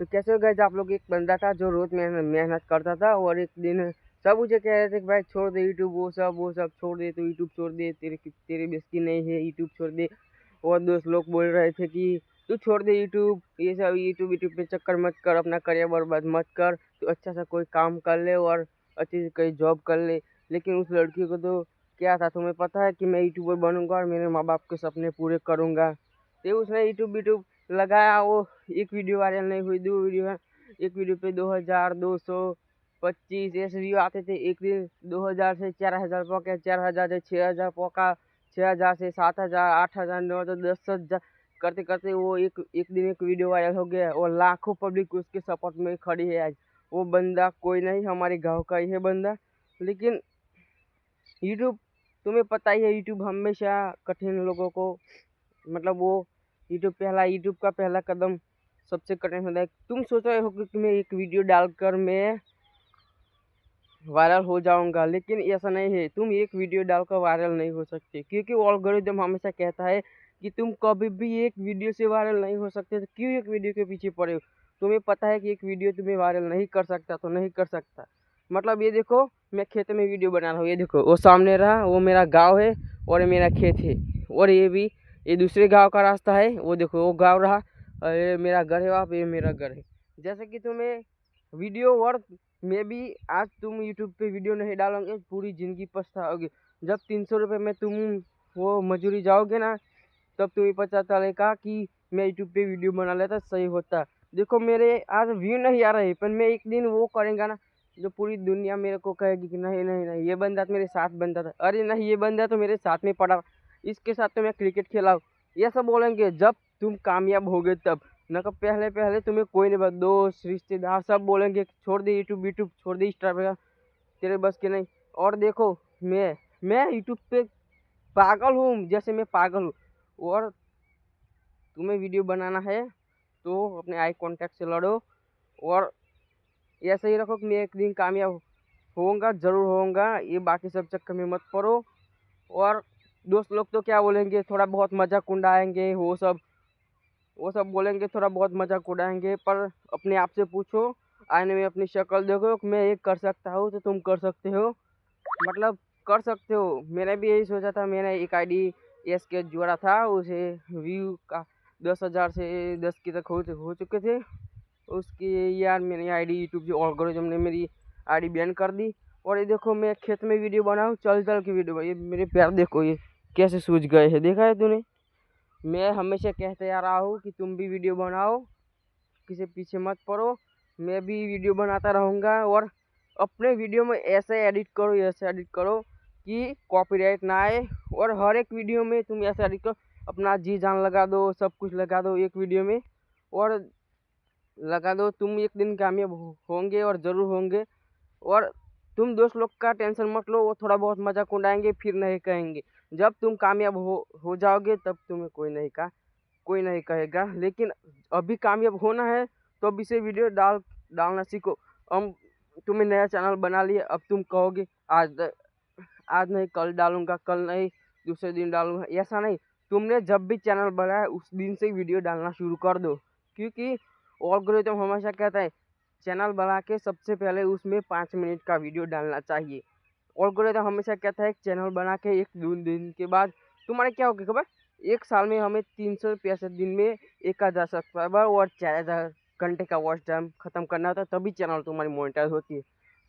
तो कैसे हो गाइस, आप लोग, एक बंदा था जो रोज मेहनत करता था और एक दिन सब मुझे कह रहे थे कि भाई छोड़ दे यूट्यूब, वो सब छोड़ दे, तो यूट्यूब छोड़ दे, तेरे बस की नहीं है, यूट्यूब छोड़ दे। और दोस्त लोग बोल रहे थे कि तू छोड़ दे यूट्यूब, ये सब यूट्यूब यूट्यूब पे चक्कर मत कर, अपना करियर बर्बाद मत कर, तो अच्छा सा कोई काम कर ले और अच्छी सी कोई जॉब कर ले। लेकिन उस लड़की को तो क्या था, तुम्हें पता है कि मैं यूट्यूबर बनूंगा और मेरे माँ बाप के सपने पूरे करूंगा। तो उसने यूट्यूब यूट्यूब लगाया, वो एक वीडियो वायरल नहीं हुई, दो वीडियो है, एक वीडियो पे 2225 ऐसे व्यू आते थे। एक दिन 2000 से 4000 पहुंचा, 4000 से 6000 पहुंचा, 6000 से 7000, 8000, 9000, 10,000 करते करते वो एक एक दिन एक वीडियो वायरल हो गया और लाखों पब्लिक उसके सपोर्ट में खड़ी है आज। वो बंदा कोई नहीं, हमारे गांव का ही है बंदा। लेकिन यूट्यूब, तुम्हें पता ही है, यूट्यूब हमेशा कठिन लोगों को, मतलब वो यूट्यूब का पहला कदम सबसे कठिन होता है। तुम सोच रहे हो कि मैं एक वीडियो डालकर मैं वायरल हो जाऊंगा, लेकिन ऐसा नहीं है। तुम एक वीडियो डालकर वायरल नहीं हो सकते, क्योंकि एल्गोरिदम हमेशा कहता है कि तुम कभी भी एक वीडियो से वायरल नहीं हो सकते। तो क्यों एक वीडियो के पीछे पड़े हो? तुम्हें पता है कि एक वीडियो तुम्हें वायरल नहीं कर सकता, तो नहीं कर सकता। मतलब ये देखो, मैं खेत में वीडियो बना रहा हूँ, ये देखो वो सामने रहा, वो मेरा गाँव है और ये मेरा खेत है। और ये दूसरे गाँव का रास्ता है, वो देखो वो गाँव रहा, और ये मेरा घर है, वहाँ पे मेरा घर है। जैसे कि तुम्हें वीडियो वर्क में भी, आज तुम यूट्यूब पे वीडियो नहीं डालोगे, पूरी ज़िंदगी पछताओगे। जब 300 रुपये में तुम वो मजूरी जाओगे ना, तब तुम्हें पता चलेगा कि मैं यूट्यूब पे वीडियो बना लेता, सही होता। देखो, मेरे आज व्यू नहीं आ रहे, पर मैं एक दिन वो करेंगे ना, जो पूरी दुनिया मेरे को कहेगी कि नहीं नहीं नहीं, ये बंदा तो मेरे साथ बनता था, अरे नहीं ये बंदा तो मेरे साथ में पड़ा, इसके साथ तो मैं क्रिकेट खेला हूँ। ये सब बोलेंगे जब तुम कामयाब होगे तब। न तो पहले पहले तुम्हें कोई नहीं, बस दोस्त रिश्तेदार सब बोलेंगे कि छोड़ दे यूट्यूब, यूट्यूब छोड़ दे, इंस्टाग्राम तेरे बस के नहीं। और देखो, मैं यूट्यूब पे पागल हूँ, जैसे मैं पागल हूँ। और तुम्हें वीडियो बनाना है तो अपने आई कांटेक्ट से लड़ो और ऐसे ही रखो कि मैं एक दिन कामयाब होऊंगा, जरूर होऊंगा। ये बाकी सब चक्कर में मत पड़ो। और दोस्त लोग तो क्या बोलेंगे, थोड़ा बहुत मजाक उड़ाएंगे, वो सब बोलेंगे, थोड़ा बहुत मजाक उड़ाएंगे, पर अपने आप से पूछो, आईने में अपनी शक्ल देखो कि मैं ये कर सकता हूँ, तो तुम कर सकते हो, मतलब कर सकते हो। मैंने भी यही सोचा था। मैंने एक आईडी एस के जोड़ा था, उसे व्यू का 10,000 से 10 की तक हो चुके थे उसकी। यार मेरी आईडी यूट्यूब से एल्गोरिथम ने मेरी आईडी बैन कर दी। और ये देखो, मैं खेत में वीडियो बनाऊँ, चल चल की वीडियो, ये मेरे पैर देखो, ये कैसे सूज गए हैं, देखा है तूने? मैं हमेशा कहते आ रहा हूँ कि तुम भी वीडियो बनाओ, किसी पीछे मत पड़ो। मैं भी वीडियो बनाता रहूँगा और अपने वीडियो में ऐसे एडिट करो कि कॉपीराइट ना आए। और हर एक वीडियो में तुम ऐसे एडिट करो, अपना जी जान लगा दो, सब कुछ लगा दो एक वीडियो में, और लगा दो। तुम एक दिन कामयाब होंगे और ज़रूर होंगे। और तुम दोस्त लोग का टेंशन मत लो, वो थोड़ा बहुत मजाक उड़ाएंगे, फिर नहीं कहेंगे। जब तुम कामयाब हो जाओगे, तब तुम्हें कोई नहीं कहेगा। लेकिन अभी कामयाब होना है तो अभी से वीडियो डालना सीखो। हम तुम्हें नया चैनल बना लिया, अब तुम कहोगे आज नहीं कल डालूंगा, कल नहीं दूसरे दिन डालूंगा, ऐसा नहीं। तुमने जब भी चैनल बनाया उस दिन से वीडियो डालना शुरू कर दो, क्योंकि एल्गोरिथम हमेशा कहता है चैनल बना के सबसे पहले उसमें 5 मिनट का वीडियो डालना चाहिए। एल्गोरिथम हमेशा कहता है चैनल बना के 1 2 दिन के बाद तुम्हारे क्या होगा खबर, एक साल में हमें 365 दिन में 1,000 सब्सक्राइबर और 4,000 घंटे का वॉच टाइम खत्म करना होता है, तभी चैनल तुम्हारी मोनेटाइज होती है।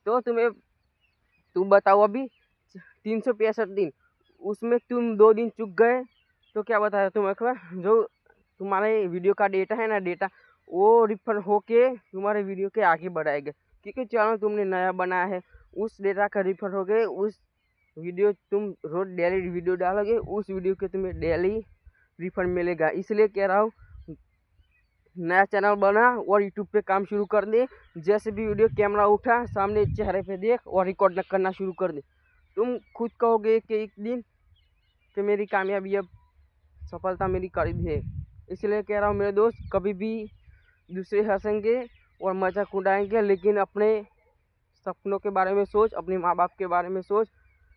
तो तुम बताओ, अभी 365 दिन, उसमें तुम 2 दिन चूक गए, तो क्या बताया तुम्हें खबर, जो तुम्हारे वीडियो का डेटा है ना, डेटा वो रिफंड होके तुम्हारे वीडियो के आगे बढ़ाएगा, क्योंकि चैनल तुमने नया बनाया है। उस डेटा का रिफंड हो गए, उस वीडियो तुम रोज डेली वीडियो डालोगे, उस वीडियो के तुम्हें डेली रिफंड मिलेगा। इसलिए कह रहा हूँ, नया चैनल बना और यूट्यूब पे काम शुरू कर दे। जैसे भी वीडियो कैमरा उठा, सामने चेहरे पे देख और रिकॉर्ड करना शुरू कर दे। तुम खुद कहोगे कि एक दिन कि मेरी कामयाबी अब, सफलता मेरी करीब है। इसलिए कह रहा हूँ मेरे दोस्त, कभी भी दूसरे हंसेंगे और मजाक उड़ाएंगे, लेकिन अपने सपनों के बारे में सोच, अपने माँ बाप के बारे में सोच।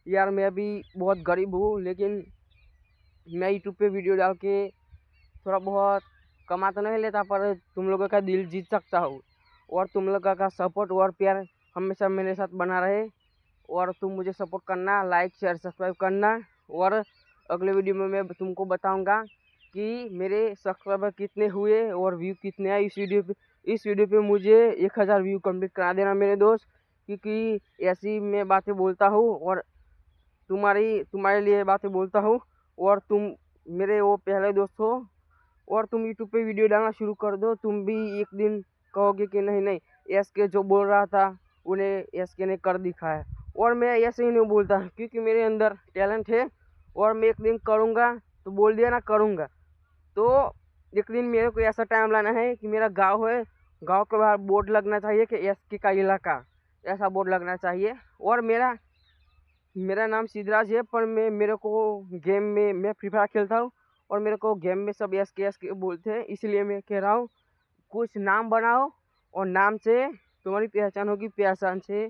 यार मैं अभी बहुत गरीब हूँ, लेकिन मैं यूट्यूब पे वीडियो डाल के थोड़ा बहुत कमा तो नहीं लेता पर तुम लोगों का दिल जीत सकता हूँ। और तुम लोगों का सपोर्ट और प्यार हमेशा मेरे साथ बना रहे। और तुम मुझे सपोर्ट करना, लाइक शेयर सब्सक्राइब करना। और अगले वीडियो में मैं तुमको बताऊंगा कि मेरे सब्सक्राइबर कितने हुए और व्यू कितने आए इस वीडियो पे मुझे 1000 व्यू कंप्लीट करा देना मेरे दोस्त, क्योंकि ऐसी मैं बातें बोलता हूँ और तुम्हारे लिए बातें बोलता हूँ। और तुम मेरे वो पहले दोस्त हो और तुम यूट्यूब पे वीडियो डालना शुरू कर दो। तुम भी एक दिन कहोगे कि नहीं नहीं, एस के जो बोल रहा था उन्हें एस के ने कर दिखाया। और मैं ऐसे ही नहीं बोलता क्योंकि मेरे अंदर टैलेंट है और मैं एक दिन करूँगा। तो बोल दिया ना, करूँगा। तो एक दिन मेरे को ऐसा टाइम लाना है कि मेरा गांव है, गांव के बाहर बोर्ड लगना चाहिए कि एस के का इलाका, ऐसा बोर्ड लगना चाहिए। और मेरा नाम सिद्धराज है, पर मेरे को गेम में मैं फ्री फायर खेलता हूँ और मेरे को गेम में सब एस के बोलते हैं, इसलिए मैं कह रहा हूँ कुछ नाम बनाओ और नाम से तुम्हारी पहचान होगी, पहचान से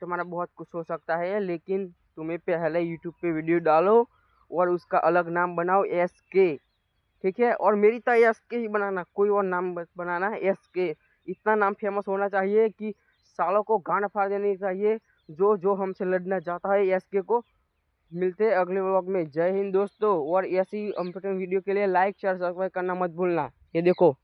तुम्हारा बहुत कुछ हो सकता है। लेकिन तुम्हें पहले यूट्यूब पे वीडियो डालो और उसका अलग नाम बनाओ, एस के, ठीक है। और मेरी तरह एस के ही बनाना, कोई और नाम बनाना है, एस के। इतना नाम फेमस होना चाहिए कि सालों को गांड फाड़ देनी चाहिए। जो जो हमसे लड़ना चाहता है एस के को। मिलते हैं अगले व्लॉग में। जय हिंद दोस्तों। और ऐसी इंपॉर्टेंट वीडियो के लिए लाइक शेयर सब्सक्राइब करना मत भूलना। ये देखो।